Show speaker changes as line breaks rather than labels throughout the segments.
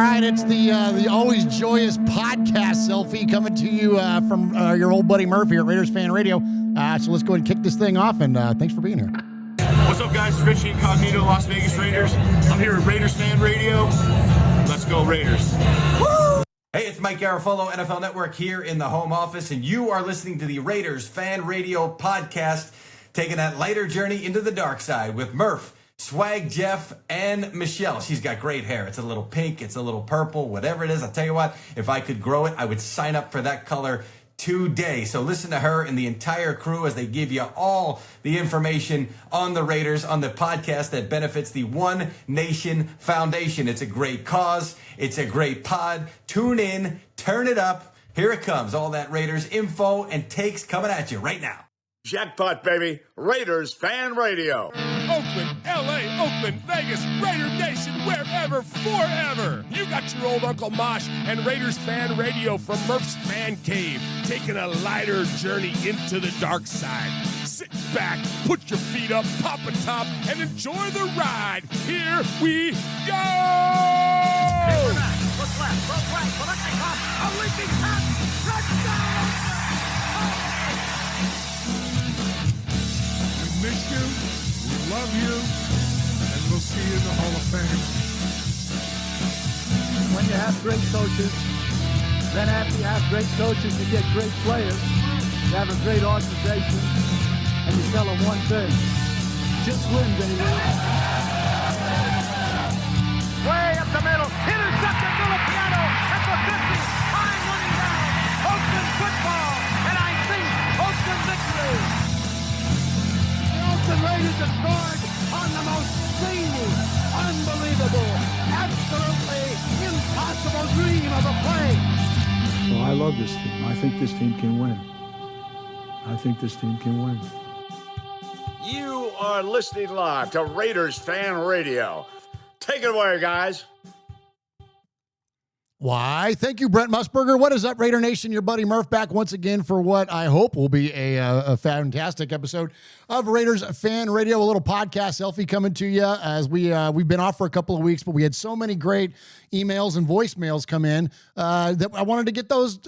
right, it's the always joyous podcast selfie coming to you from your old buddy Murf here at Raiders Fan Radio. So let's go ahead and kick this thing off, and thanks for being here.
What's up, guys? It's Richie Incognito, Las Vegas Raiders. I'm here at Raiders Fan Radio. Let's go, Raiders.
Woo! Hey, it's Mike Garafolo, NFL Network here in the home office, and you are listening to the Raiders Fan Radio podcast, taking that lighter journey into the dark side with Murf, Swag Jeff, and Michelle. She's got great hair. It's a little pink, it's a little purple, whatever it is. I'll tell you what, if I could grow it, I would sign up for that color today. So listen to her and the entire crew as they give you all the information on the Raiders on the podcast that benefits the One Nation Foundation. It's a great cause. It's a great pod. Tune in, turn it up. Here it comes. All that Raiders info and takes coming at you right now.
Jackpot, baby. Raiders Fan Radio.
Oakland, L.A., Oakland, Vegas, Raider Nation, wherever, forever. You got your old Uncle Mosh and Raiders Fan Radio from Murph's Man Cave, taking a lighter journey into the dark side. Sit back, put your feet up, pop a top, and enjoy the ride. Here we go!
Look left, look right, a leaping pass, touchdown!
We miss you, we love you, and we'll see you in the Hall of Fame.
When you have great coaches, then after you have great coaches, you get great players. You have a great organization, and you tell them one thing: just win, baby.
Way up the middle, intercepted Filipiano at the 50, time running down. Oakland football, and I think Oakland victory.
The Raiders have scored on the most zany, unbelievable, absolutely impossible dream of a play.
Well, I love this team. I think this team can win. I think this team can win.
You are listening live to Raiders Fan Radio. Take it away, guys.
Why, thank you, Brent Musburger. What is up, Raider Nation? Your buddy Murf back once again for what I hope will be a fantastic episode of Raiders Fan Radio, a little podcast selfie coming to you as we've been off for a couple of weeks, but we had so many great emails and voicemails come in that I wanted to get those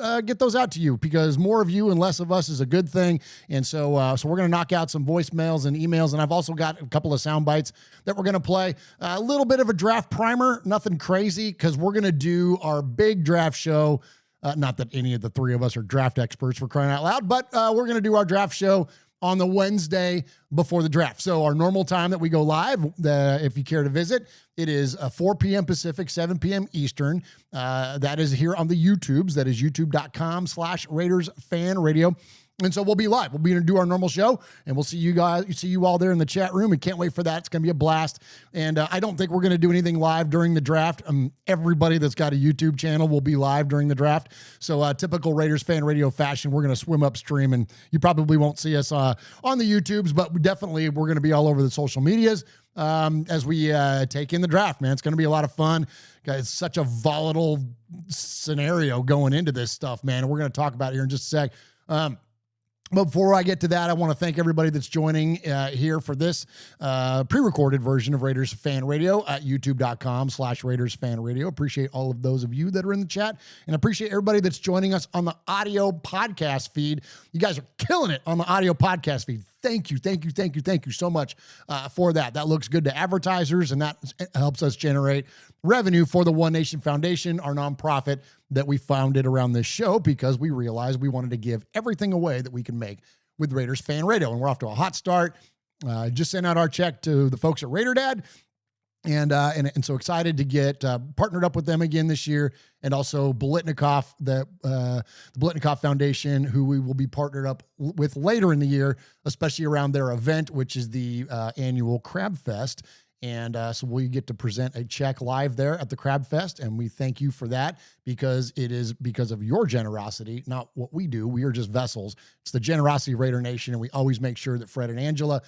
out to you because more of you and less of us is a good thing. And so we're going to knock out some voicemails and emails, and I've also got a couple of sound bites that we're going to play. A little bit of a draft primer, nothing crazy, because we're going to do our big draft show. Not that any of the three of us are draft experts, for crying out loud, but we're going to do our draft show on the Wednesday before the draft. So our normal time that we go live, if you care to visit, it is 4 p.m. Pacific, 7 p.m. Eastern. That is here on the YouTubes. That is youtube.com/Raiders Fan Radio. And so we'll be live. We'll be going to do our normal show, and we'll see you all there in the chat room. We can't wait for that. It's going to be a blast. And I don't think we're going to do anything live during the draft. Everybody that's got a YouTube channel will be live during the draft. So typical Raiders Fan Radio fashion, we're going to swim upstream, and you probably won't see us on the YouTubes, but definitely we're going to be all over the social medias as we take in the draft, man. It's going to be a lot of fun. Guys, it's such a volatile scenario going into this stuff, man. And we're going to talk about it here in just a sec. But before I get to that, I want to thank everybody that's joining here for this pre-recorded version of Raiders Fan Radio at youtube.com/Raiders Fan Radio. Appreciate all of those of you that are in the chat, and appreciate everybody that's joining us on the audio podcast feed. You guys are killing it on the audio podcast feed. Thank you so much for that. That looks good to advertisers, and that helps us generate revenue for the One Nation Foundation, our nonprofit that we founded around this show because we realized we wanted to give everything away that we can make with Raiders Fan Radio. And we're off to a hot start. Just sent out our check to the folks at Raider Dad. And so excited to get partnered up with them again this year, and also Bolitnikoff, the Bolitnikoff Foundation, who we will be partnered up with later in the year, especially around their event, which is the annual Crab Fest. And so we get to present a check live there at the Crab Fest, and we thank you for that because it is because of your generosity, not what we do. We are just vessels. It's the generosity of Raider Nation, and we always make sure that Fred and Angela,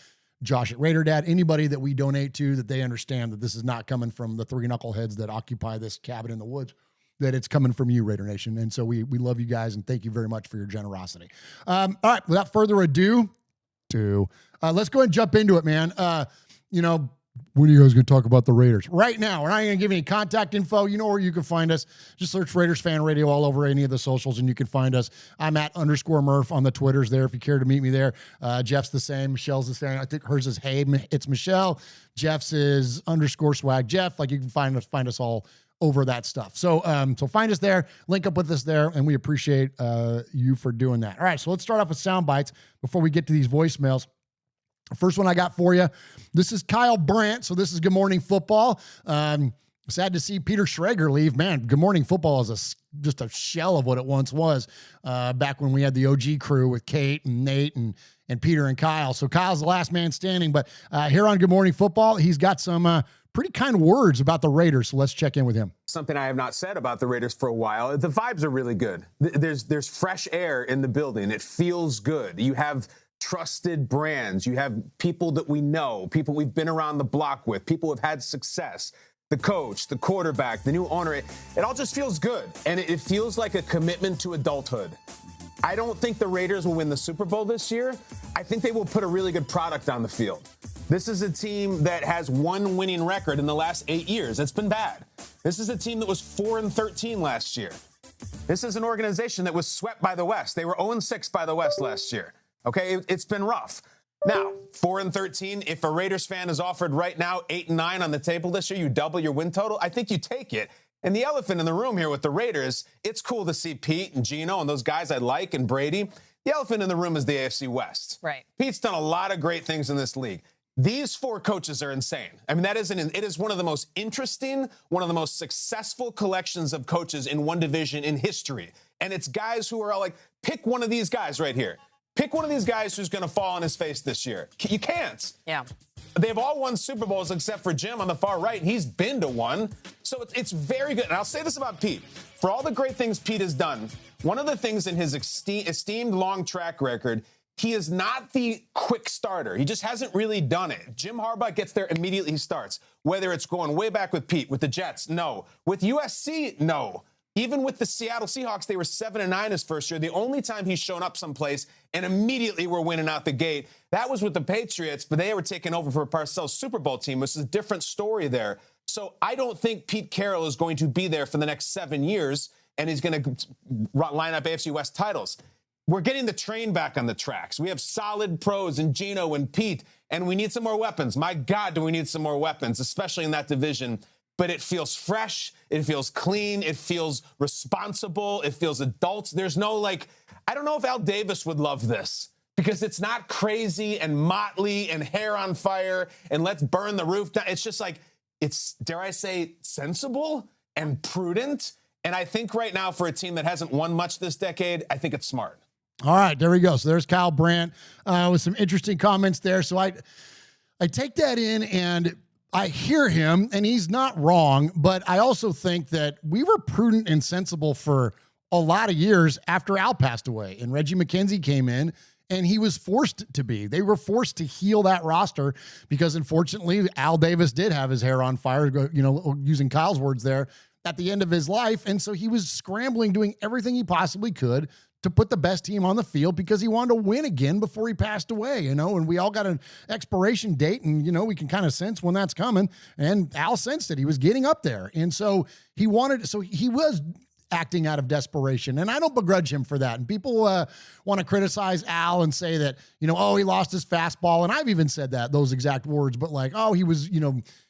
Josh at Raider Dad, anybody that we donate to, that they understand that this is not coming from the three knuckleheads that occupy this cabin in the woods, that it's coming from you, Raider Nation. And so we love you guys, and thank you very much for your generosity. All right, without further ado, let's go ahead and jump into it, man. when are you guys going to talk about the Raiders? Right now, we're not going to give you any contact info. You know where you can find us. Just search Raiders Fan Radio all over any of the socials, and you can find us. I'm at _Murf on the Twitters there if you care to meet me there. Jeff's the same. Michelle's the same. I think hers is Hey, it's Michelle. Jeff's is _Swag Jeff. Like, you can find us all over that stuff. So so find us there, link up with us there, and we appreciate you for doing that. All right, so let's start off with sound bites before we get to these voicemails. First one I got for you. This is Kyle Brandt. So this is Good Morning Football. Sad to see Peter Schrager leave. Man, Good Morning Football is just a shell of what it once was back when we had the OG crew with Kate and Nate and Peter and Kyle. So Kyle's the last man standing. But here on Good Morning Football, he's got some pretty kind words about the Raiders. So let's check in with him.
Something I have not said about the Raiders for a while. The vibes are really good. There's fresh air in the building. It feels good. You have trusted brands. You have people that we know, people we've been around the block with, people who have had success, the coach, the quarterback, the new owner. It all just feels good. And it feels like a commitment to adulthood. I don't think the Raiders will win the Super Bowl this year. I think they will put a really good product on the field. This is a team that has one winning record in the last 8 years. It's been bad. This is a team that was 4-13 last year. This is an organization that was swept by the West. They were 0-6 by the West last year. Okay, it's been rough. Now, 4-13, if a Raiders fan is offered right now 8-9 on the table this year, you double your win total, I think you take it. And the elephant in the room here with the Raiders, it's cool to see Pete and Gino and those guys I like and Brady. The elephant in the room is the AFC West.
Right.
Pete's done a lot of great things in this league. These four coaches are insane. I mean, it is one of the most interesting, one of the most successful collections of coaches in one division in history. And it's guys who are all like, pick one of these guys right here. Pick one of these guys who's going to fall on his face this year. You can't.
Yeah.
They've all won Super Bowls except for Jim on the far right. He's been to one. So it's very good. And I'll say this about Pete. For all the great things Pete has done, one of the things in his esteemed long track record, he is not the quick starter. He just hasn't really done it. Jim Harbaugh gets there immediately, he starts. Whether it's going way back with Pete, with the Jets, no. With USC, no. Even with the Seattle Seahawks, they were 7-9 his first year. The only time he's shown up someplace and immediately were winning out the gate, that was with the Patriots, but they were taking over for Parcells' Super Bowl team, which is a different story there. So I don't think Pete Carroll is going to be there for the next 7 years, and he's going to line up AFC West titles. We're getting the train back on the tracks. We have solid pros in Gino and Pete, and we need some more weapons. My God, do we need some more weapons, especially in that division. But it feels fresh, it feels clean, it feels responsible, it feels adult. There's no I don't know if Al Davis would love this because it's not crazy and motley and hair on fire and let's burn the roof down. It's just it's, dare I say, sensible and prudent. And I think right now for a team that hasn't won much this decade, I think it's smart.
All right, there we go. So there's Kyle Brandt with some interesting comments there. So I take that in and I hear him, and he's not wrong, but I also think that we were prudent and sensible for a lot of years after Al passed away, and Reggie McKenzie came in, and he was forced to be. They were forced to heal that roster because, unfortunately, Al Davis did have his hair on fire, using Kyle's words there, at the end of his life, and so he was scrambling, doing everything he possibly could to put the best team on the field because he wanted to win again before he passed away, and we all got an expiration date, and, we can kind of sense when that's coming, and Al sensed it. He was getting up there, and so he was acting out of desperation, and I don't begrudge him for that, and people want to criticize Al and say that, he lost his fastball, and I've even said those exact words, but he was,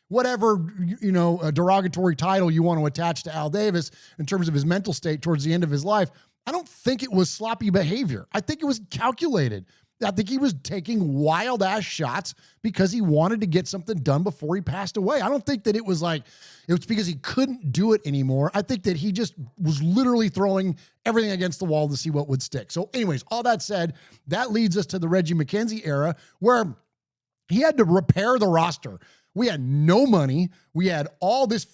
whatever, a derogatory title you want to attach to Al Davis in terms of his mental state towards the end of his life. I don't think it was sloppy behavior. I think it was calculated. I think he was taking wild ass shots because he wanted to get something done before he passed away. I don't think that it was because he couldn't do it anymore. I think that he just was literally throwing everything against the wall to see what would stick. So anyways, all that said, that leads us to the Reggie McKenzie era where he had to repair the roster. We had no money. We had all these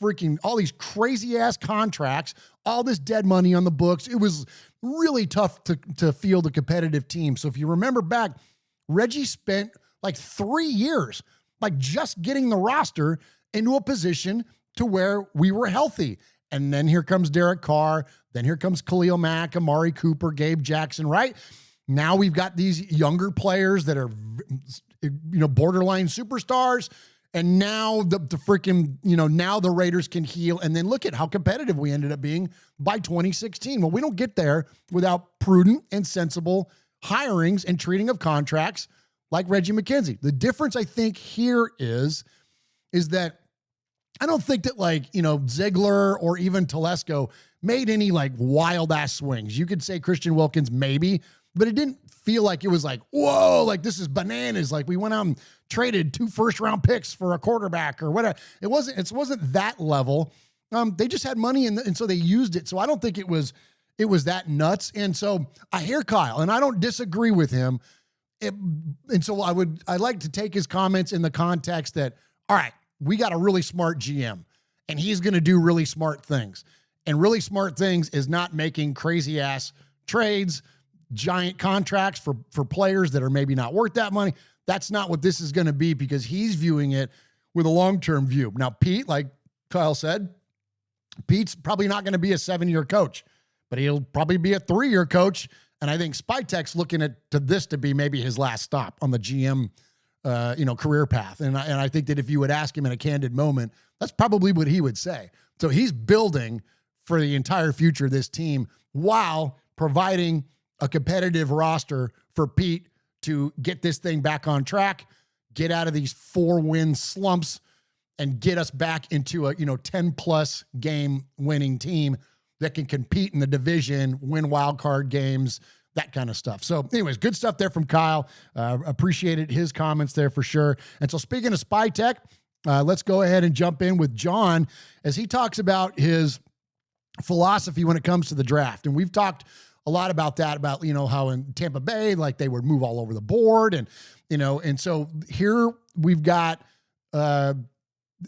crazy ass contracts, all this dead money on the books. It was really tough to field a competitive team. So if you remember back, Reggie spent 3 years, just getting the roster into a position to where we were healthy. And then here comes Derek Carr. Then here comes Khalil Mack, Amari Cooper, Gabe Jackson, right? Now we've got these younger players that are, borderline superstars. And now the freaking, now the Raiders can heal. And then look at how competitive we ended up being by 2016. Well, we don't get there without prudent and sensible hirings and treating of contracts like Reggie McKenzie. The difference I think here is that I don't think that Ziegler or even Telesco made any wild ass swings. You could say Christian Wilkins maybe, but it didn't feel like it was whoa, this is bananas. We went out and traded 2 first-round picks for a quarterback or whatever. It wasn't that level. They just had money and so they used it. So I don't think it was that nuts. And so I hear Kyle, and I don't disagree with him. And so I'd like to take his comments in the context that, all right, we got a really smart GM, and he's going to do really smart things. And really smart things is not making crazy ass trades, giant contracts for players that are maybe not worth that money. That's not what this is going to be, because he's viewing it with a long-term view. Now, Pete, like Kyle said, Pete's probably not going to be a 7-year coach, but he'll probably be a 3-year coach. And I think Spytek's looking to this to be maybe his last stop on the GM, career path. And I think that if you would ask him in a candid moment, that's probably what he would say. So he's building for the entire future of this team while providing a competitive roster for Pete to get this thing back on track, get out of these 4-win slumps, and get us back into a 10+ game winning team that can compete in the division, win wild card games, that kind of stuff. So anyways, good stuff there from Kyle. Appreciated his comments there for sure. And so speaking of Spytek, let's go ahead and jump in with John as he talks about his philosophy when it comes to the draft. And we've talked a lot about that, about, how in Tampa Bay, they would move all over the board. And so here we've got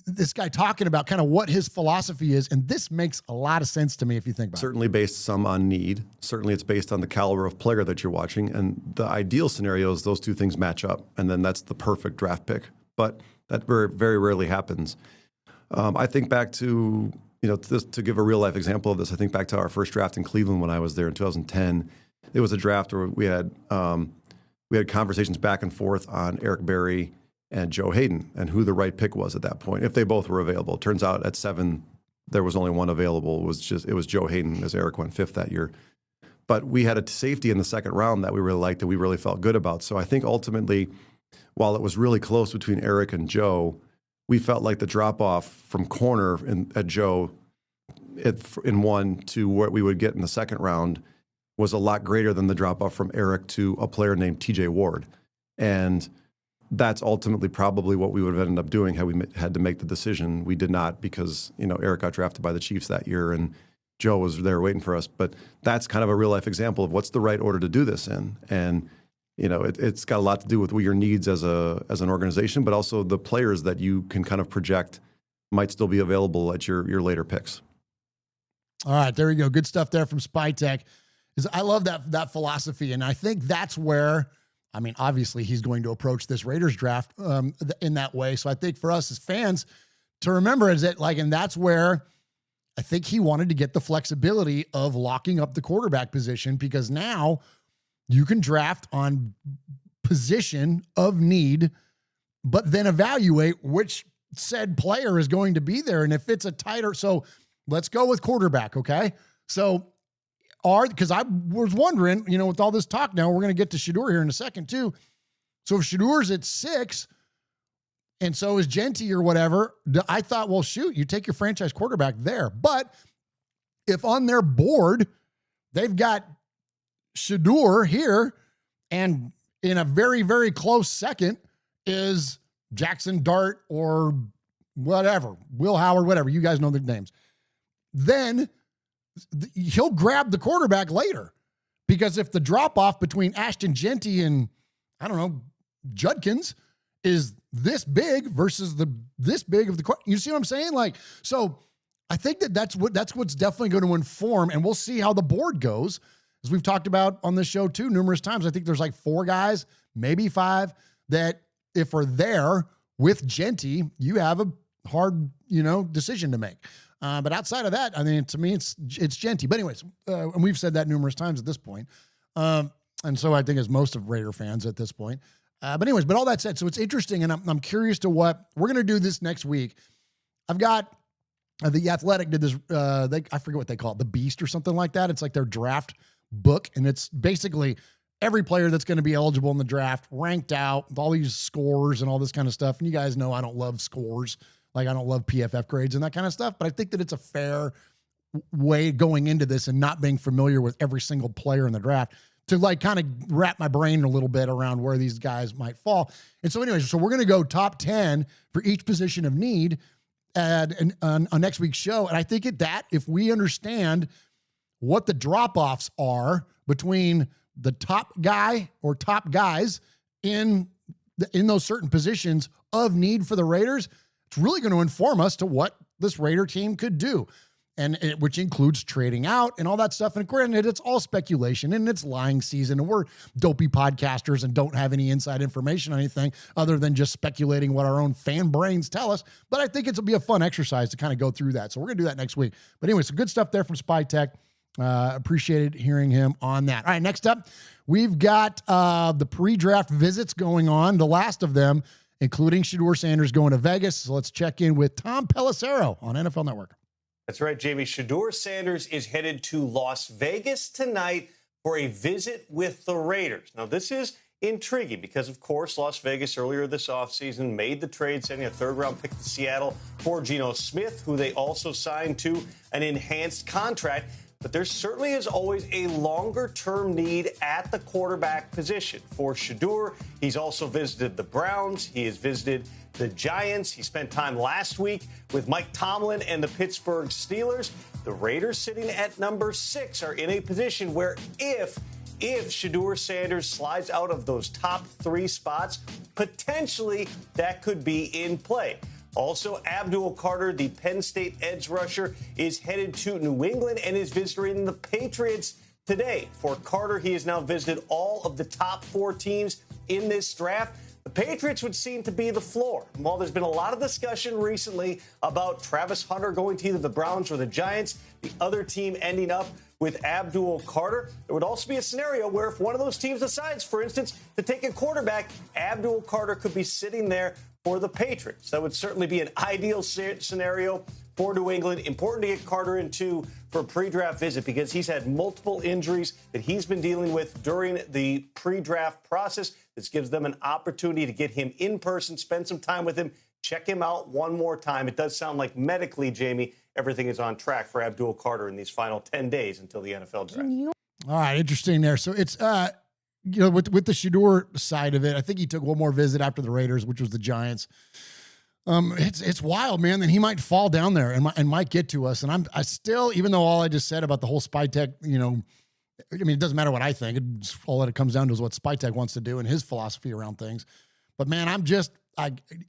this guy talking about kind of what his philosophy is. And this makes a lot of sense to me if you think about it.
Certainly based some on need. Certainly it's based on the caliber of player that you're watching. And the ideal scenario is those two things match up. And then that's the perfect draft pick. But that very, very rarely happens. I think back to, to give a real life example of this, I think back to our first draft in Cleveland when I was there in 2010. It was a draft where we had conversations back and forth on Eric Berry and Joe Hayden and who the right pick was at that point, if they both were available. It turns out at 7, there was only one available. It was Joe Hayden, as Eric went 5th that year. But we had a safety in the 2nd round that we really liked, that we really felt good about. So I think ultimately, while it was really close between Eric and Joe, we felt like the drop-off from corner at Joe in 1 to what we would get in the 2nd round was a lot greater than the drop-off from Eric to a player named TJ Ward. And that's ultimately probably what we would have ended up doing had we had to make the decision. We did not, because, Eric got drafted by the Chiefs that year and Joe was there waiting for us. But that's kind of a real-life example of what's the right order to do this in. And it's got a lot to do with your needs as an organization, but also the players that you can kind of project might still be available at your later picks.
All right, there we go. Good stuff there from Spytek. I love that philosophy, and I think that's where, obviously he's going to approach this Raiders draft in that way. So I think for us as fans to remember is that and that's where I think he wanted to get the flexibility of locking up the quarterback position, because now you can draft on position of need, but then evaluate which said player is going to be there. And if it's a tighter, so let's go with quarterback. Okay. So because I was wondering, with all this talk now, we're going to get to Shedeur here in a second too. So if Shedur's at 6 and so is Genty or whatever, I thought, well, shoot, you take your franchise quarterback there. But if on their board, they've got Shedeur here, and in a very, very close second is Jackson Dart or whatever, Will Howard, whatever, you guys know their names. Then he'll grab the quarterback later, because if the drop-off between Ashton Genty and, Judkins is this big versus this big of the, you see what I'm saying? So I think that's what's definitely going to inform, and we'll see how the board goes. As we've talked about on this show too numerous times, I think there's 4 guys, maybe 5, that if are there with Genty, you have a hard, decision to make. But outside of that, to me, it's Genty. But anyways, and we've said that numerous times at this point. And so I think as most of Raider fans at this point, But anyways, but all that said, so it's interesting, and I'm curious to what we're going to do this next week. I've got the Athletic did this. I forget what they call it, the Beast or something like that. It's like their draft book, and it's basically every player that's going to be eligible in the draft ranked out with all these scores and all this kind of stuff. And you guys know I don't love scores, like I don't love PFF grades and that kind of stuff. But I think that it's a fair way going into this and not being familiar with every single player in the draft to like kind of wrap my brain a little bit around where these guys might fall. And so anyways, so we're going to go top 10 for each position of need on next week's show. And I think if we understand what the drop-offs are between the top guy or top guys in those certain positions of need for the Raiders, it's really going to inform us to what this Raider team could do. Which includes trading out and all that stuff. And granted, it's all speculation and it's lying season. And we're dopey podcasters and don't have any inside information on anything other than just speculating what our own fan brains tell us. But I think it'll be a fun exercise to kind of go through that. So we're going to do that next week. But anyway, some good stuff there from Spy Tech. Appreciated hearing him on that. All right, next up, we've got the pre-draft visits going on, the last of them, including Shedeur Sanders going to Vegas. So let's check in with Tom Pelissero on NFL Network.
That's right, Jamie. Shedeur Sanders is headed to Las Vegas tonight for a visit with the Raiders. Now, this is intriguing because, of course, Las Vegas earlier this offseason made the trade, sending a third-round pick to Seattle for Geno Smith, who they also signed to an enhanced contract. But there certainly is always a longer-term need at the quarterback position. For Shedeur, he's also visited the Browns. He has visited the Giants. He spent time last week with Mike Tomlin and the Pittsburgh Steelers. The Raiders, sitting at number 6, are in a position where if Shedeur Sanders slides out of those top 3 spots, potentially that could be in play. Also, Abdul Carter, the Penn State edge rusher, is headed to New England and is visiting the Patriots today. For Carter, he has now visited all of the top 4 teams in this draft. The Patriots would seem to be the floor. While there's been a lot of discussion recently about Travis Hunter going to either the Browns or the Giants, the other team ending up with Abdul Carter, there would also be a scenario where if one of those teams decides, for instance, to take a quarterback, Abdul Carter could be sitting there for the Patriots. That would certainly be an ideal scenario for New England. Important to get Carter into for a pre-draft visit because he's had multiple injuries that he's been dealing with during the pre-draft process. This gives them an opportunity to get him in person, spend some time with him, check him out one more time. It does sound like medically, Jamie, everything is on track for Abdul Carter in these final 10 days until the NFL draft.
All right, interesting there. So it's with the Shedeur side of it, I think he took one more visit after the Raiders, which was the Giants. It's wild, man. That he might fall down there and might get to us. And I still, even though all I just said about the whole Spy Tech, I mean, it doesn't matter what I think. It's all that it comes down to is what Spy Tech wants to do and his philosophy around things. But man,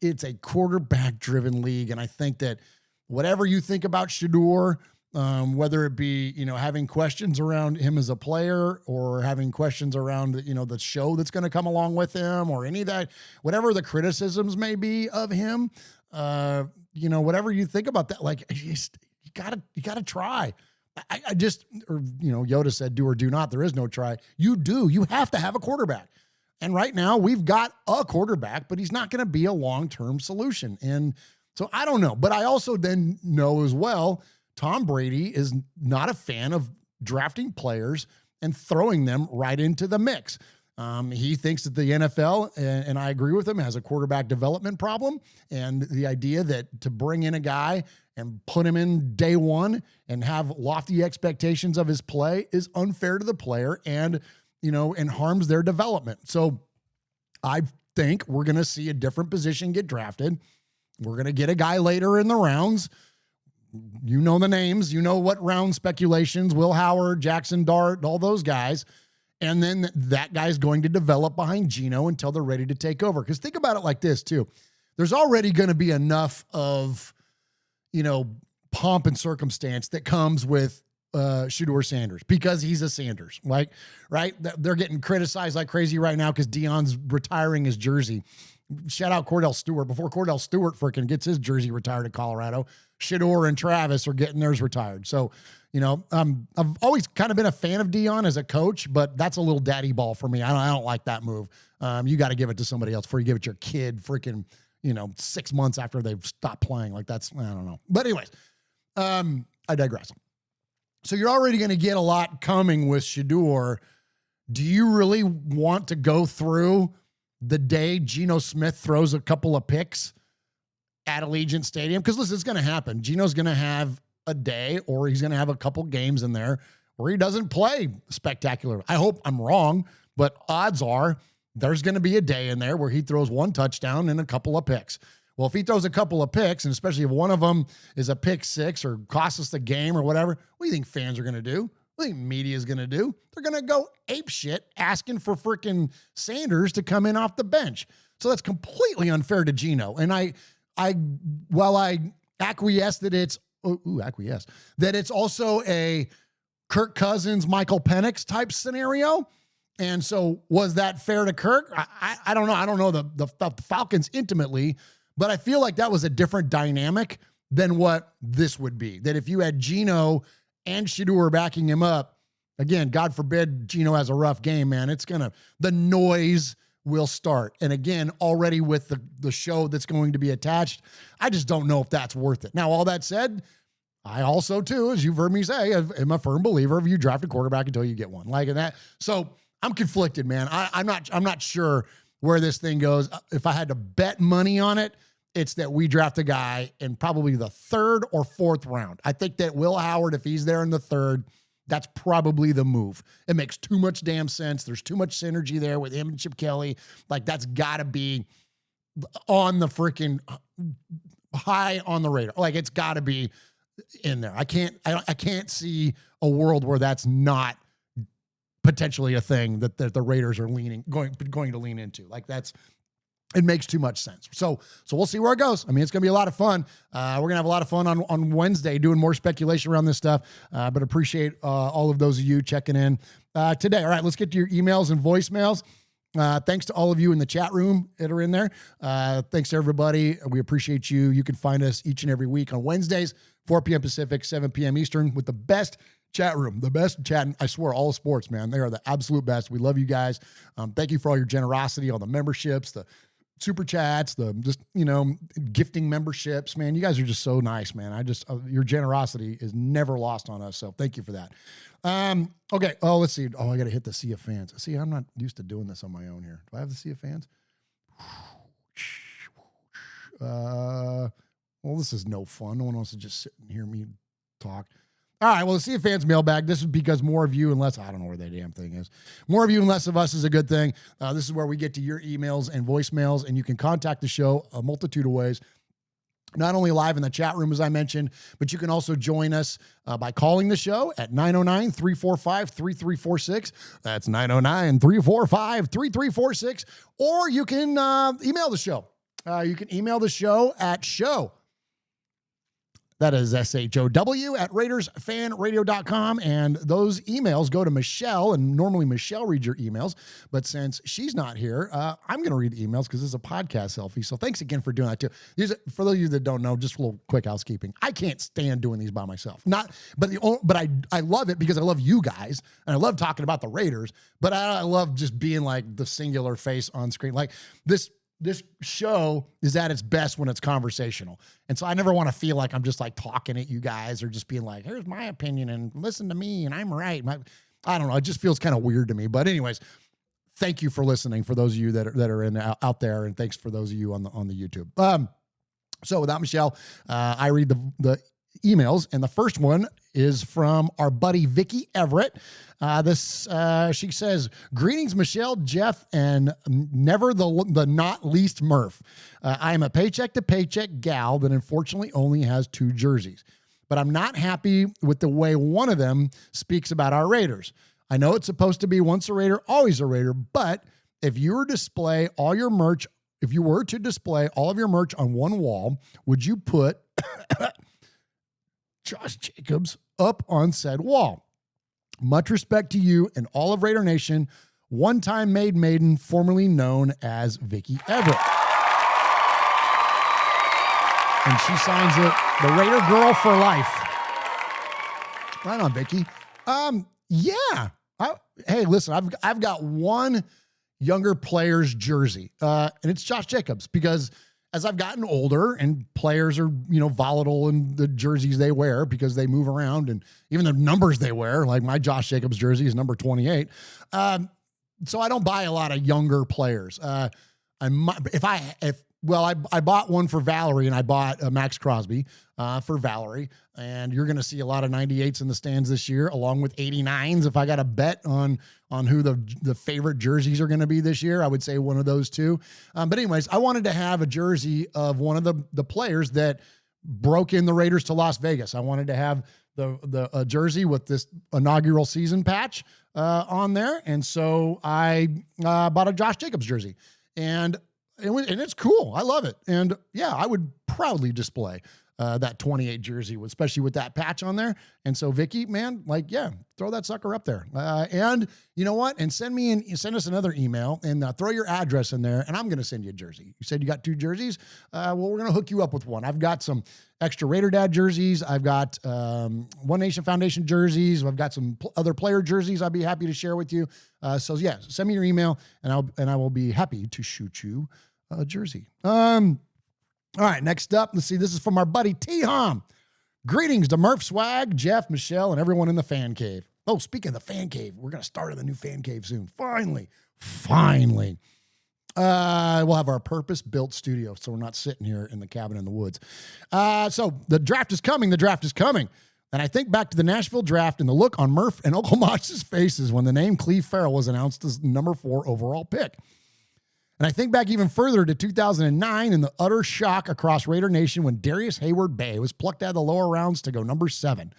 it's a quarterback-driven league, and I think that whatever you think about Shedeur, whether it be, having questions around him as a player or having questions around, the show that's going to come along with him or any of that, whatever the criticisms may be of him, whatever you think about that, like you gotta try. Yoda said, do or do not. There is no try. You have to have a quarterback. And right now we've got a quarterback, but he's not going to be a long-term solution. And so I don't know, but I also then know as well, Tom Brady is not a fan of drafting players and throwing them right into the mix. He thinks that the NFL, and I agree with him, has a quarterback development problem. And the idea that to bring in a guy and put him in day one and have lofty expectations of his play is unfair to the player and harms their development. So I think we're going to see a different position get drafted. We're going to get a guy later in the rounds. You know the names, what round speculations, Will Howard, Jackson Dart, all those guys. And then that guy's going to develop behind Geno until they're ready to take over. Because think about it like this too. There's already going to be enough of, pomp and circumstance that comes with Shedeur Sanders because he's a Sanders, right? They're getting criticized like crazy right now because Deion's retiring his jersey. shout out Cordell Stewart. Before Cordell Stewart freaking gets his jersey retired at Colorado, Shador and Travis are getting theirs retired. So, I've always kind of been a fan of Deion as a coach, but that's a little daddy ball for me. I don't like that move. You got to give it to somebody else before you give it to your kid freaking, 6 months after they've stopped playing. Like that's, I don't know. But anyways, I digress. So you're already going to get a lot coming with Shador. Do you really want to go through the day Geno Smith throws a couple of picks at Allegiant Stadium? Because listen, it's going to happen. Geno's going to have a day, or he's going to have a couple games in there where he doesn't play spectacular. I hope I'm wrong, but odds are there's going to be a day in there where he throws one touchdown and a couple of picks. Well, if he throws a couple of picks, and especially if one of them is a pick six or costs us the game or whatever, what do you think fans are going to do? What do you think media is going to do? They're going to go ape shit asking for freaking Sanders to come in off the bench. So that's completely unfair to Geno. And while I acquiesce that it's that it's also a Kirk Cousins, Michael Penix type scenario. And so was that fair to Kirk? I don't know. I don't know the Falcons intimately, but I feel like that was a different dynamic than what this would be. That if you had Geno and Shador backing him up, again, God forbid Geno has a rough game, man, the noise will start. And again, already with the show that's going to be attached, I just don't know if that's worth it. Now, all that said, I also, too, as you've heard me say, am a firm believer of you draft a quarterback until you get one. Like that. So I'm conflicted, man. I'm not sure where this thing goes. If I had to bet money on it, it's that we draft a guy in probably the 3rd or 4th round. I think that Will Howard, if he's there in the 3rd, that's probably the move. It makes too much damn sense. There's too much synergy there with him and Chip Kelly. Like, that's got to be on the freaking high on the radar. Like, it's got to be in there. I can't see a world where that's not potentially a thing that the Raiders are going to lean into. Like, it makes too much sense. So we'll see where it goes. I mean, it's going to be a lot of fun. We're going to have a lot of fun on Wednesday doing more speculation around this stuff, but appreciate all of those of you checking in today. All right, let's get to your emails and voicemails. Thanks to all of you in the chat room that are in there. Thanks to everybody. We appreciate you. You can find us each and every week on Wednesdays, 4 p.m. Pacific, 7 p.m. Eastern, with the best chat room, the best chat. I swear, all sports, man. They are the absolute best. We love you guys. Thank you for all your generosity, all the memberships, the super chats, the just, gifting memberships, man. You guys are just so nice, man. Your generosity is never lost on us. So thank you for that. Okay. Oh, let's see. Oh, I got to hit the sea of fans. See, I'm not used to doing this on my own here. Do I have the sea of fans? Well, this is no fun. No one wants to just sit and hear me talk. All right, well, the Sea of Fans mailbag. This is because more of you and less, I don't know where that damn thing is. More of you and less of us is a good thing. This is where we get to your emails and voicemails, and you can contact the show a multitude of ways. Not only live in the chat room, as I mentioned, but you can also join us by calling the show at 909-345-3346. That's 909-345-3346. Or you can email the show. You can email the show at show. That is SHOW at RaidersFanRadio.com. And those emails go to Michelle, and normally Michelle reads your emails. But since she's not here, I'm going to read the emails because this is a podcast selfie. So thanks again for doing that too. For those of you that don't know, just a little quick housekeeping. I can't stand doing these by myself. But I love it because I love you guys and I love talking about the Raiders. But I love just being like the singular face on screen. Like this show is at its best when it's conversational. And so I never want to feel like I'm just like talking at you guys or just being like, here's my opinion and listen to me and I'm right. I don't know. It just feels kind of weird to me. But anyways, thank you for listening for those of you that are out there. And thanks for those of you on the YouTube. So without Michelle, I read the emails, and the first one is from our buddy Vicky Everett. She says, "Greetings, Michelle, Jeff, and never the not least Murf. I am a paycheck to paycheck gal that unfortunately only has 2 jerseys, but I'm not happy with the way one of them speaks about our Raiders. I know it's supposed to be once a Raider, always a Raider, but if you were to display all of your merch on one wall, would you put Josh Jacobs up on said wall? Much respect to you and all of Raider Nation. One-time made maiden, formerly known as Vicky Everett." and she signs it, the Raider girl for life. Right on, Vicky. Yeah. Hey, listen, I've got one younger player's jersey, and it's Josh Jacobs, because as I've gotten older and players are, volatile in the jerseys they wear because they move around, and even the numbers they wear, like my Josh Jacobs jersey is number 28. So I don't buy a lot of younger players. I bought one for Valerie, and I bought a Max Crosby for Valerie, and you're going to see a lot of 98s in the stands this year, along with 89s. If I got a bet on who the favorite jerseys are going to be this year, I would say one of those two. But anyways, I wanted to have a jersey of one of the players that broke in the Raiders to Las Vegas. I wanted to have a jersey with this inaugural season patch on there, and so I bought a Josh Jacobs jersey, and it's cool. I love it. And yeah, I would proudly display that 28 jersey, especially with that patch on there. And so Vicky, man, throw that sucker up there. And you know what? And send us another email and throw your address in there, and I'm going to send you a jersey. You said you got 2 jerseys. Well, we're going to hook you up with one. I've got some extra Raider Dad jerseys. I've got One Nation Foundation jerseys. I've got some other player jerseys I'd be happy to share with you. So yeah, send me your email, and I will be happy to shoot you a jersey. All right, next up, let's see. This is from our buddy T-Hom. Greetings to Murf, Swag, Jeff, Michelle, and everyone in the fan cave. Oh, speaking of the fan cave, we're going to start the new fan cave soon. Finally. We'll have our purpose-built studio, so we're not sitting here in the cabin in the woods. So the draft is coming. And I think back to the Nashville draft and the look on Murf and Uncle Mosh's faces when the name Cleve Farrell was announced as number 4 overall pick. And I think back even further to 2009 and the utter shock across Raider Nation when Darius Hayward-Bay was plucked out of the lower rounds to go number 7.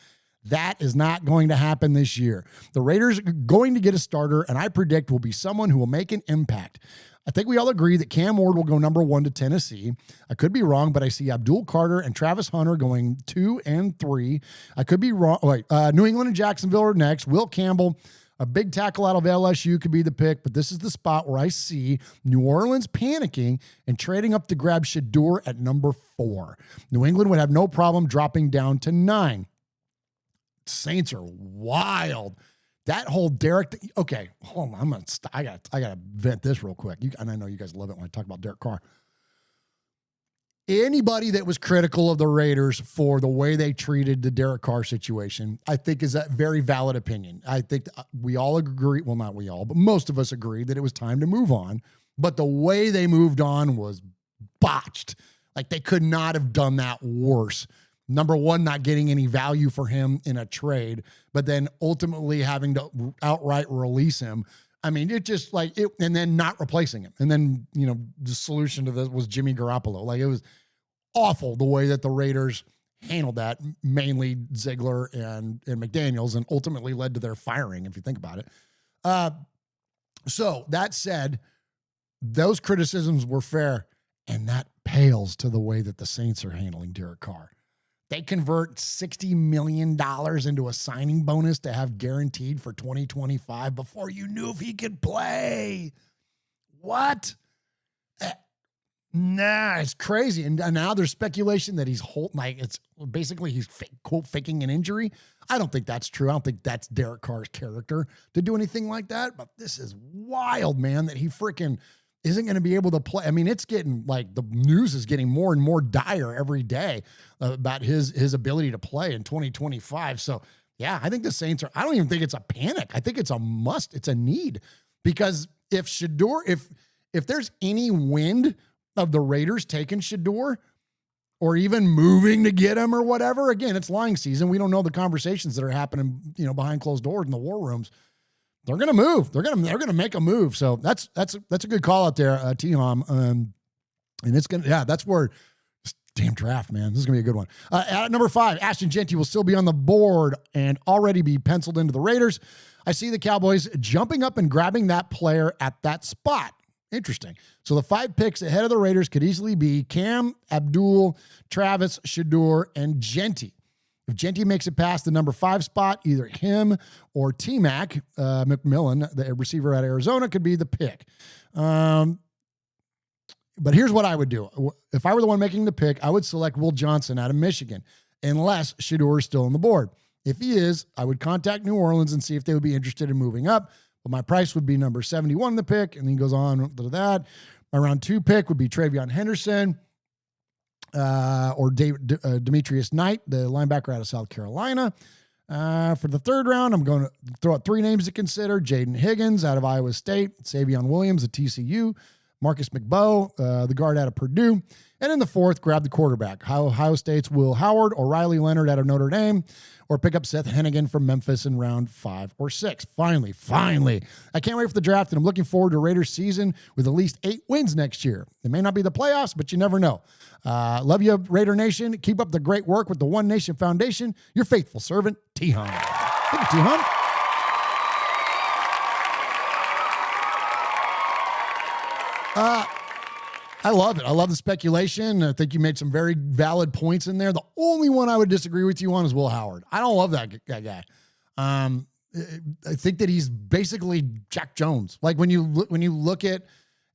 That is not going to happen this year. The Raiders are going to get a starter, and I predict will be someone who will make an impact. I think we all agree that Cam Ward will go number 1 to Tennessee. I could be wrong, but I see Abdul Carter and Travis Hunter going 2 and 3. I could be wrong. New England and Jacksonville are next. Will Campbell, a big tackle out of LSU, could be the pick, but this is the spot where I see New Orleans panicking and trading up to grab Shedeur at number 4. New England would have no problem dropping down to 9. Saints are wild. That whole Derek okay, hold on. I gotta vent this real quick. And I know you guys love it when I talk about Derek Carr. Anybody that was critical of the Raiders for the way they treated the Derek Carr situation, I think is a very valid opinion. I think we all agree, well, not we all, but most of us agree that it was time to move on. But the way they moved on was botched. Like, they could not have done that worse. Number one, not getting any value for him in a trade, but then ultimately having to outright release him. I mean, it just like it, and then not replacing him. And then, the solution to this was Jimmy Garoppolo. Like, it was awful the way that the Raiders handled that, mainly Ziegler and McDaniels, and ultimately led to their firing, if you think about it. So that said, those criticisms were fair, and that pales to the way that the Saints are handling Derek Carr. They convert $60 million into a signing bonus to have guaranteed for 2025 before you knew if he could play. What? Nah, it's crazy. And now there's speculation that he's quote, faking an injury. I don't think that's true. I don't think that's Derek Carr's character to do anything like that. But this is wild, man, that he freaking isn't going to be able to play. I mean, it's getting like the news is getting more and more dire every day about his ability to play in 2025. So yeah, I think the Saints I don't even think it's a panic. I think it's a must. It's a need, because if Shedeur, if there's any wind of the Raiders taking Shedeur or even moving to get him or whatever, again, it's lying season. We don't know the conversations that are happening, behind closed doors in the war rooms. They're going to move. They're going to make a move. So that's a good call out there, T-Hom. And it's going to, that's where damn draft, man. This is going to be a good one. At number 5, Ashton Jeanty will still be on the board and already be penciled into the Raiders. I see the Cowboys jumping up and grabbing that player at that spot. Interesting. So the 5 picks ahead of the Raiders could easily be Cam, Abdul, Travis, Shedeur, and Jeanty. If Jeanty makes it past the number 5 spot, either him or T-Mac McMillan, the receiver at Arizona, could be the pick. But here's what I would do. If I were the one making the pick, I would select Will Johnson out of Michigan, unless Shedeur is still on the board. If he is, I would contact New Orleans and see if they would be interested in moving up. But my price would be number 71 in the pick, and then he goes on to that. My round 2 pick would be Travion Henderson or Demetrius Knight, the linebacker out of South Carolina. For the 3rd round, I'm going to throw out 3 names to consider. Jaden Higgins out of Iowa State, Savion Williams at TCU, Marcus McBow, the guard out of Purdue. And in the 4th, grab the quarterback. Ohio State's Will Howard or Riley Leonard out of Notre Dame, or pick up Seth Hennigan from Memphis in round 5 or 6. Finally. I can't wait for the draft, and I'm looking forward to Raiders season with at least 8 wins next year. It may not be the playoffs, but you never know. Love you, Raider Nation. Keep up the great work with the One Nation Foundation. Your faithful servant, T-Hum. Thank you, T-Hum. I love it. I love the speculation. I think you made some very valid points in there. The only one I would disagree with you on is Will Howard. I don't love that guy. I think that he's basically Jack Jones. Like when you look at,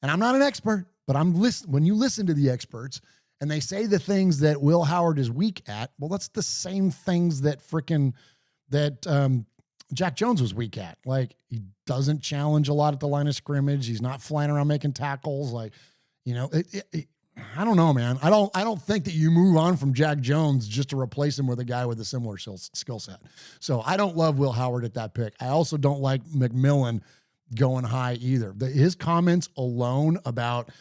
and I'm not an expert, but when you listen to the experts and they say the things that Will Howard is weak at, well, that's the same things that Jack Jones was weak at. Like, he doesn't challenge a lot at the line of scrimmage. He's not flying around making tackles. Like, I don't know, man. I don't think that you move on from Jack Jones just to replace him with a guy with a similar skill set. So I don't love Will Howard at that pick. I also don't like McMillan going high either. His comments alone about,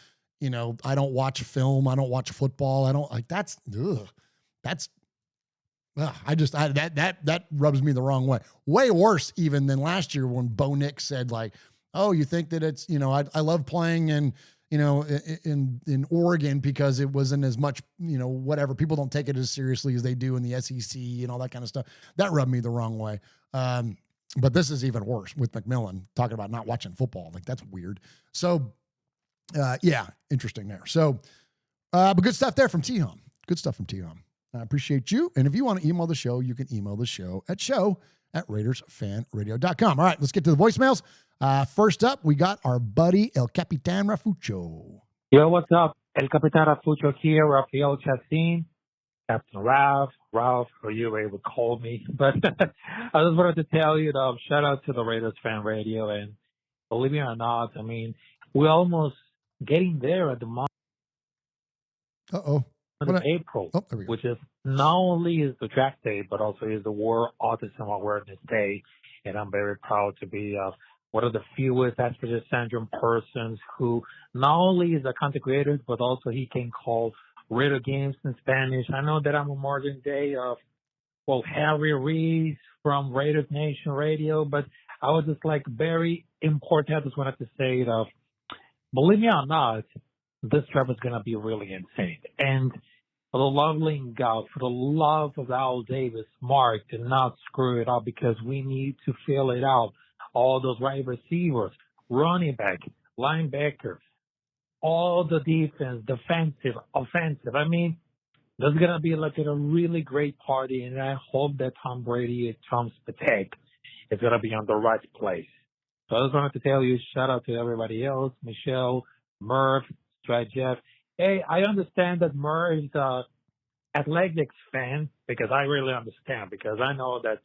I don't watch film, I don't watch football, I don't like that rubs me the wrong way. Way worse even than last year when Bo Nix said, like, oh, you think that it's, I love playing in Oregon because it wasn't as much, whatever. People don't take it as seriously as they do in the SEC and all that kind of stuff. That rubbed me the wrong way. But this is even worse with McMillan talking about not watching football. Like, that's weird. So, interesting there. So, but good stuff there from T-Hum. Good stuff from T-Hum. I appreciate you. And if you want to email the show, you can email the show at RaidersFanRadio.com. All right, let's get to the voicemails. First up, we got our buddy El Capitan Rafucho.
Yo, what's up? El Capitan Rafucho here, Rafael Chassin, Captain Ralph, or you would call me. But I just wanted to tell you, shout out to the Raiders Fan Radio. And believe it or not, we're almost getting there at the month of April, which is not only is the draft day, but also is the World Autism Awareness Day. And I'm very proud to be one of the fewest Asperger's syndrome persons who not only is a content creator, but also he can call Raider games in Spanish. I know that I'm a modern day of, Harry Reese from Raiders Nation Radio, but I was just very important. I just wanted to say that, believe me or not, this trip is going to be really insane. And for the lovely God, for the love of Al Davis, Mark, to not screw it up, because we need to fill it out. All those wide receivers, running back, linebacker, all the defense, defensive, offensive. There's going to be a really great party, and I hope that Tom Brady and Trump's attack is going to be on the right place. So I just wanted to tell you, shout out to everybody else, Michelle, Murf, Jeff. Hey, I understand that Murf is an athletics fan, because I really understand, because I know that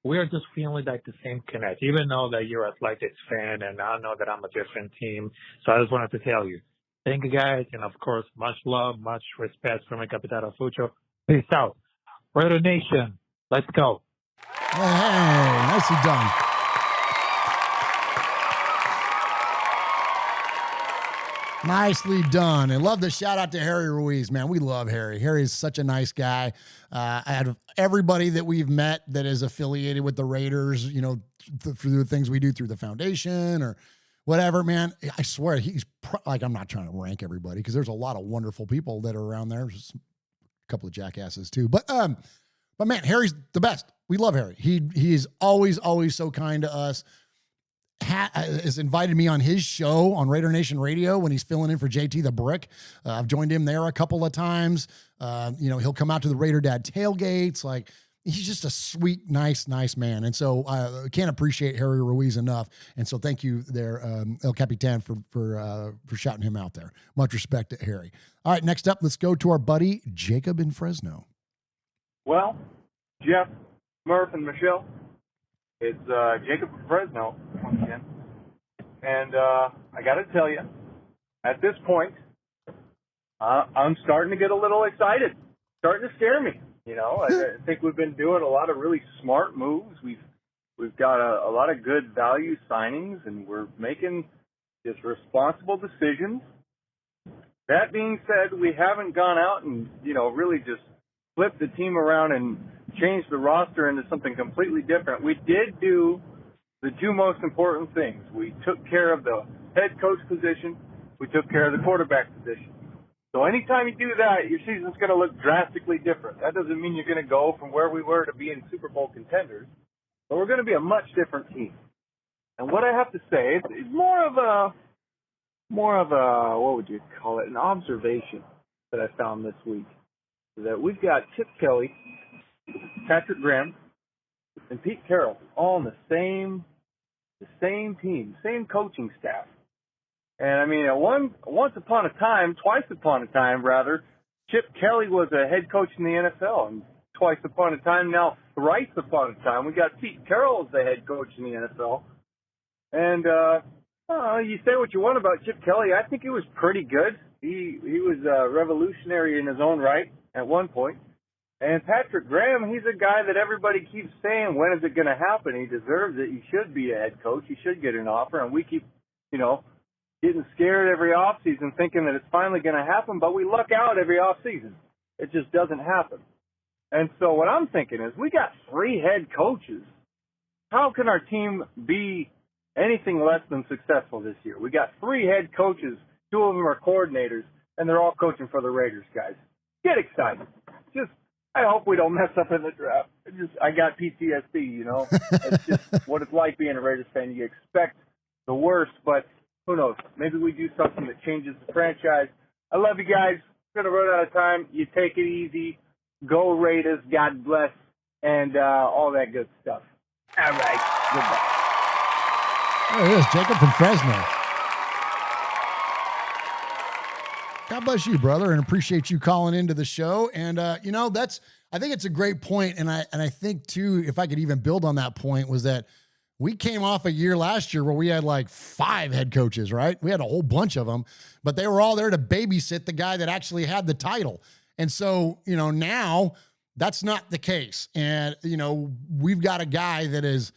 we're just feeling like the same connect, even though that you're an athletics fan, and I know that I'm a different team. So I just wanted to tell you, thank you guys, and of course, much love, much respect from my Capitan Fucho. Peace out. Raider Nation, let's go.
Hey, nicely done. Nicely done. And love the shout out to Harry Ruiz, man. We love Harry. Harry is such a nice guy. Out of everybody that we've met that is affiliated with the Raiders, through the things we do through the foundation or whatever, man, I swear he's I'm not trying to rank everybody, because there's a lot of wonderful people that are around there. There's a couple of jackasses too, but man, Harry's the best. We love Harry. He's always so kind to us. Has invited me on his show on Raider Nation Radio when he's filling in for JT the Brick. I've joined him there a couple of times. He'll come out to the Raider Dad tailgates. Like, he's just a sweet, nice man. And so I can't appreciate Harry Ruiz enough. And so thank you there, El Capitan, for shouting him out there. Much respect to Harry. All right, next up, let's go to our buddy Jacob in Fresno.
Well, Jeff, Murf, and Michelle, it's Jacob from Fresno once again. And I got to tell you, at this point, I'm starting to get a little excited. Starting to scare me. You know, I think we've been doing a lot of really smart moves. We've got a lot of good value signings, and we're making just responsible decisions. That being said, we haven't gone out and, you know, really just flipped the team around and changed the roster into something completely different. We did do the two most important things. We took care of the head coach position. We took care of the quarterback position. So anytime you do that, your season's going to look drastically different. That doesn't mean you're going to go from where we were to being Super Bowl contenders, but we're going to be a much different team. And what I have to say is more of a, what would you call it, an observation that I found this week. That we've got Chip Kelly, Patrick Graham, and Pete Carroll all on the same team, same coaching staff. And I mean, twice upon a time, Chip Kelly was a head coach in the NFL, and twice upon a time, now thrice upon a time, we got Pete Carroll as the head coach in the NFL. And you say what you want about Chip Kelly, I think he was pretty good. He was revolutionary in his own right at one point. And Patrick Graham, he's a guy that everybody keeps saying, when is it going to happen? He deserves it. He should be a head coach. He should get an offer. And we keep, getting scared every offseason thinking that it's finally going to happen, but we luck out every offseason. It just doesn't happen. And so what I'm thinking is we got 3 head coaches. How can our team be anything less than successful this year? We got 3 head coaches, 2 of them are coordinators, and they're all coaching for the Raiders, guys. Get excited. I hope we don't mess up in the draft. I got PTSD, It's just what it's like being a Raiders fan. You expect the worst, but who knows? Maybe we do something that changes the franchise. I love you guys. We're going to run out of time. You take it easy. Go Raiders. God bless. And all that good stuff. All right. Goodbye.
There it is, Jacob from Fresno. God bless you, brother, and appreciate you calling into the show. And, I think it's a great point. And I think, too, if I could even build on that point, was that we came off a year last year where we had like 5 head coaches, right? We had a whole bunch of them, but they were all there to babysit the guy that actually had the title. And so, now that's not the case. And, we've got a guy that is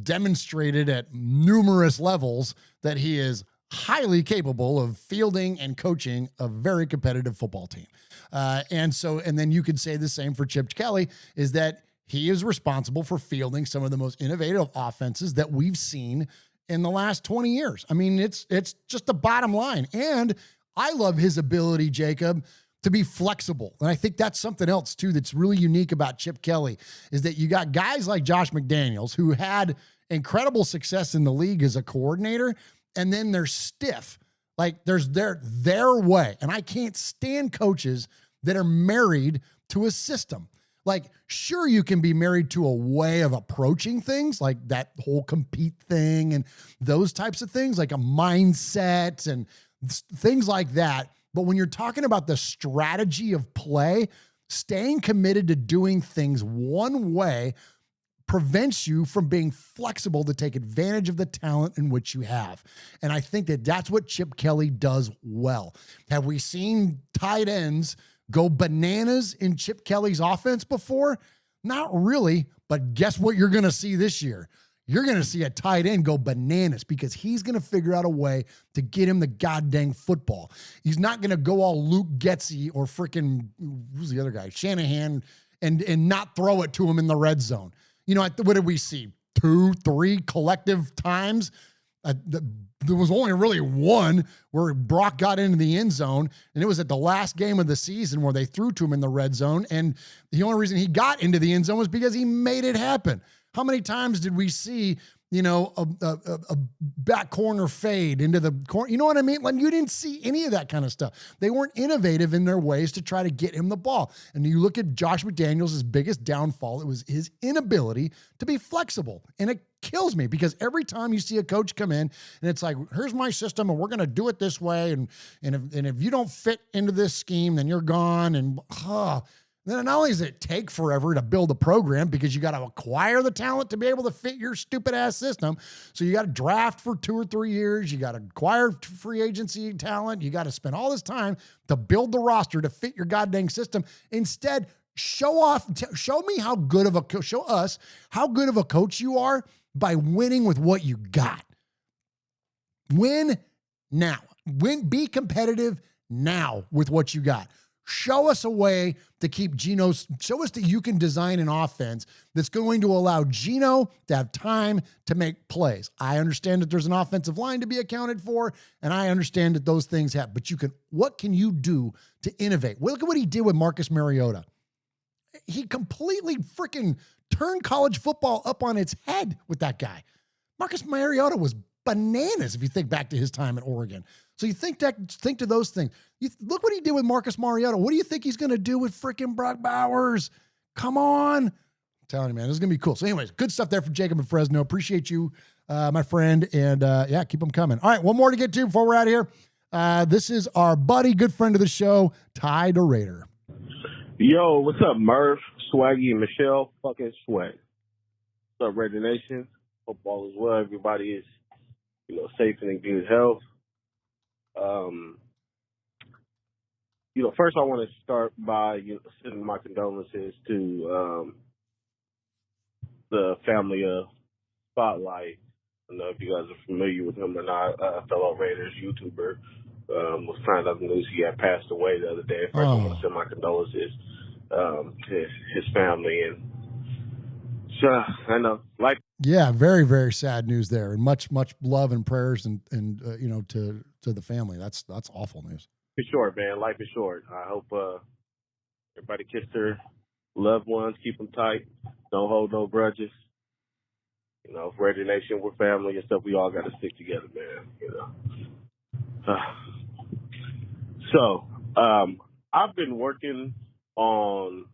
demonstrated at numerous levels that he is highly capable of fielding and coaching a very competitive football team. And then you could say the same for Chip Kelly, is that he is responsible for fielding some of the most innovative offenses that we've seen in the last 20 years. I mean, it's just the bottom line. And I love his ability, Jacob, to be flexible. And I think that's something else, too, that's really unique about Chip Kelly, is that you got guys like Josh McDaniels who had incredible success in the league as a coordinator, and then they're stiff. Like, there's their way. And I can't stand coaches that are married to a system. Like, sure, you can be married to a way of approaching things, like that whole compete thing and those types of things, like a mindset and things like that. But when you're talking about the strategy of play, staying committed to doing things one way prevents you from being flexible to take advantage of the talent in which you have. And I think that that's what Chip Kelly does well. Have we seen tight ends go bananas in Chip Kelly's offense before? Not really, but guess what you're going to see this year? You're going to see a tight end go bananas because he's going to figure out a way to get him the goddamn football. He's not going to go all Luke Getsy or freaking, who's the other guy? Shanahan, and not throw it to him in the red zone. What did we see? 2, 3 collective times? There was only really one where Brock got into the end zone, and it was at the last game of the season where they threw to him in the red zone, and the only reason he got into the end zone was because he made it happen. How many times did we see, a back corner fade into the corner? You know what I mean? Like, you didn't see any of that kind of stuff. They weren't innovative in their ways to try to get him the ball. And you look at Josh McDaniels' biggest downfall, it was his inability to be flexible. And it kills me because every time you see a coach come in and it's like, here's my system and we're going to do it this way. And if you don't fit into this scheme, then you're gone. And then not only does it take forever to build a program because you got to acquire the talent to be able to fit your stupid ass system. So you got to draft for 2 or 3 years. You got to acquire free agency talent. You got to spend all this time to build the roster to fit your goddamn system. Instead, show us how good of a coach you are by winning with what you got. Win now. Be competitive now with what you got. Show us a way to keep Geno. Show us that you can design an offense that's going to allow Geno to have time to make plays. I understand that there's an offensive line to be accounted for, and I understand that those things happen. But what can you do to innovate? Well, look at what he did with Marcus Mariota. He completely freaking turned college football up on its head with that guy. Marcus Mariota was bananas if you think back to his time at Oregon. So you think to those things. Look what he did with Marcus Mariota. What do you think he's going to do with freaking Brock Bowers? Come on. I'm telling you, man, this is going to be cool. So anyways, good stuff there from Jacob in Fresno. Appreciate you, my friend. And keep them coming. All right, one more to get to before we're out of here. This is our buddy, good friend of the show, Ty the Raider.
Yo, what's up, Murf, Swaggy, and Michelle? Fucking Swag. What's up, Raider Nation? Hope all is well. Everybody is, safe and in good health. First I want to start by sending my condolences to the family of Spotlight. I don't know if you guys are familiar with him or not. Fellow Raiders YouTuber was trying out the news he had passed away the other day. First I want to send my condolences to his family, and so I know, like,
yeah, very, very sad news there, and much love and prayers and to the family. That's awful news.
For sure, man. Life is short. I hope everybody kiss their loved ones, keep them tight, don't hold no grudges. Raider Nation, we're family and stuff. We all got to stick together, man. So I've been working on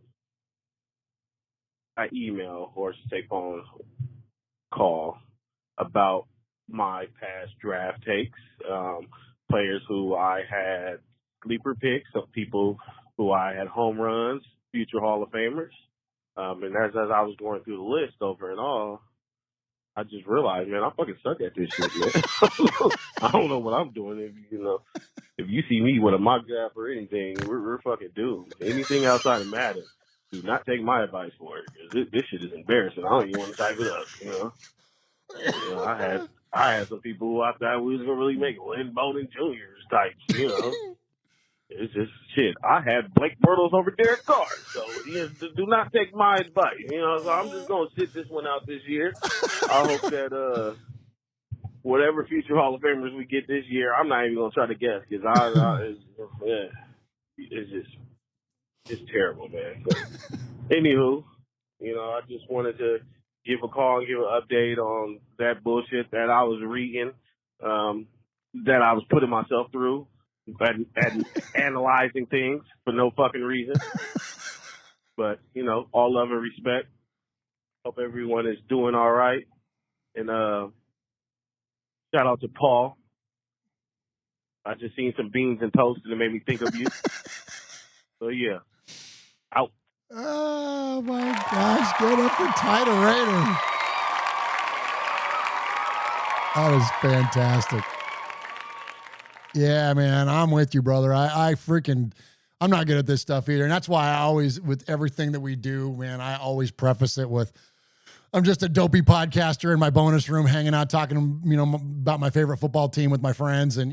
an email or phone call about my past draft takes, players who I had sleeper picks, of people who I had home runs, future Hall of Famers. And as I was going through the list over and all, I just realized, man, I fucking suck at this shit, man. I don't know what I'm doing. If you see me with a mock draft or anything, we're fucking doomed. Anything outside of Madden, do not take my advice for it. Because this shit is embarrassing. I don't even want to type it up, I had some people who I thought we was going to really make Lynn Bowden Jr.'s types, It's just shit. I had Blake Bortles over Derek Carr, so do not take my advice. So I'm just gonna sit this one out this year. I hope that whatever future Hall of Famers we get this year, I'm not even gonna try to guess because it's terrible, man. But, anywho, I just wanted to give a call and give an update on that bullshit that I was reading, that I was putting myself through. And analyzing things for no fucking reason. But, all love and respect. Hope everyone is doing all right. And shout out to Paul. I just seen some beans and toast and it made me think of you. So, yeah. Out.
Oh, my gosh. Get up for Ty the Raider. That is fantastic. Yeah, man, I'm with you, brother. I'm not good at this stuff either. And that's why I always, with everything that we do, man, I always preface it with, I'm just a dopey podcaster in my bonus room hanging out, talking, about my favorite football team with my friends. And,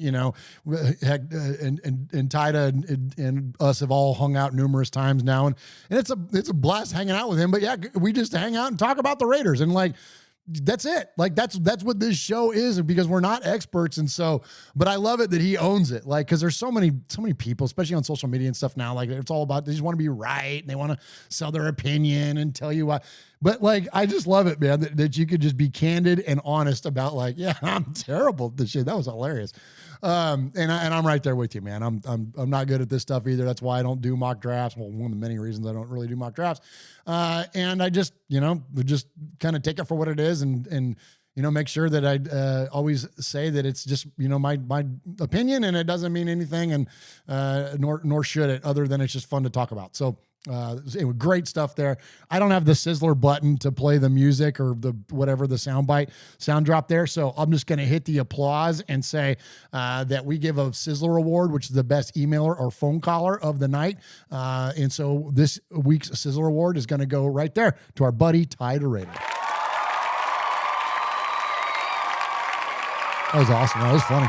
heck, and Tyda and us have all hung out numerous times now. And it's a blast hanging out with him. But yeah, we just hang out and talk about the Raiders. And that's it. Like that's what this show is, because we're not experts. And so, but I love it that he owns it. Like, cause there's so many people, especially on social media and stuff now, like it's all about, they just want to be right. And they want to sell their opinion and tell you why. But like, I just love it, man, that you could just be candid and honest about like, yeah, I'm terrible at this shit. That was hilarious. And I'm right there with you, man. I'm not good at this stuff either. That's why I don't do mock drafts. Well, one of the many reasons I don't really do mock drafts. And I just, just kind of take it for what it is and make sure that I always say that it's just, my opinion, and it doesn't mean anything, and nor should it, other than it's just fun to talk about. So anyway, great stuff there. I don't have the Sizzler button to play the music or the whatever the sound drop there. So I'm just going to hit the applause and say that we give a Sizzler award, which is the best emailer or phone caller of the night. And so this week's Sizzler award is going to go right there to our buddy Ty DeRaider. That was awesome. That was funny.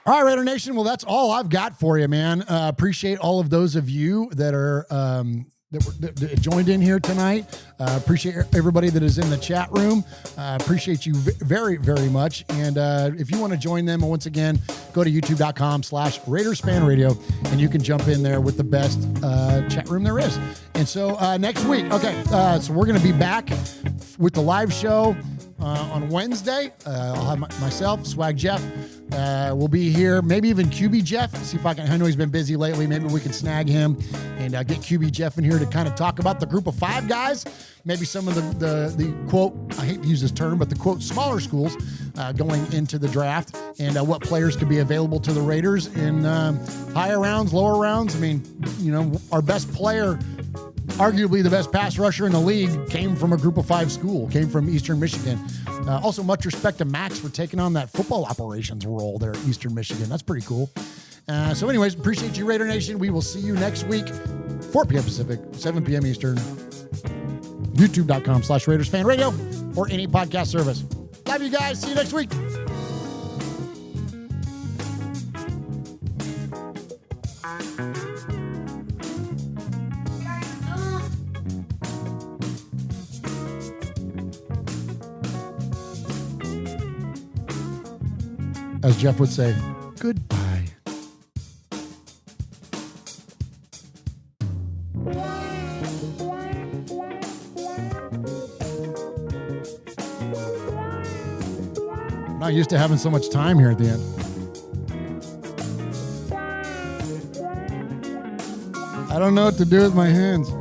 All right, Raider Nation. Well, that's all I've got for you, man. Appreciate all of those of you that are that joined in here tonight. Appreciate everybody that is in the chat room. Appreciate you very, very much. And if you want to join them, once again, go to youtube.com/RaidersFanRadio, and you can jump in there with the best chat room there is. And so next week, so we're going to be back with the live show on Wednesday. I'll have myself, Swag Jeff. We'll be here, maybe even QB Jeff. See if I know he's been busy lately. Maybe we can snag him and get QB Jeff in here to kind of talk about the group of 5 guys. Maybe some of the quote, I hate to use this term, but the quote smaller schools going into the draft, and what players could be available to the Raiders in higher rounds, lower rounds. I mean, our best player, arguably the best pass rusher in the league, came from a group of 5 school, came from Eastern Michigan. Also, much respect to Max for taking on that football operations role there at Eastern Michigan. That's pretty cool. So anyways, appreciate you, Raider Nation. We will see you next week, 4 p.m. Pacific, 7 p.m. Eastern, youtube.com/RaidersFanRadio, or any podcast service. Love you guys. See you next week. As Jeff would say, goodbye. I'm not used to having so much time here at the end. I don't know what to do with my hands.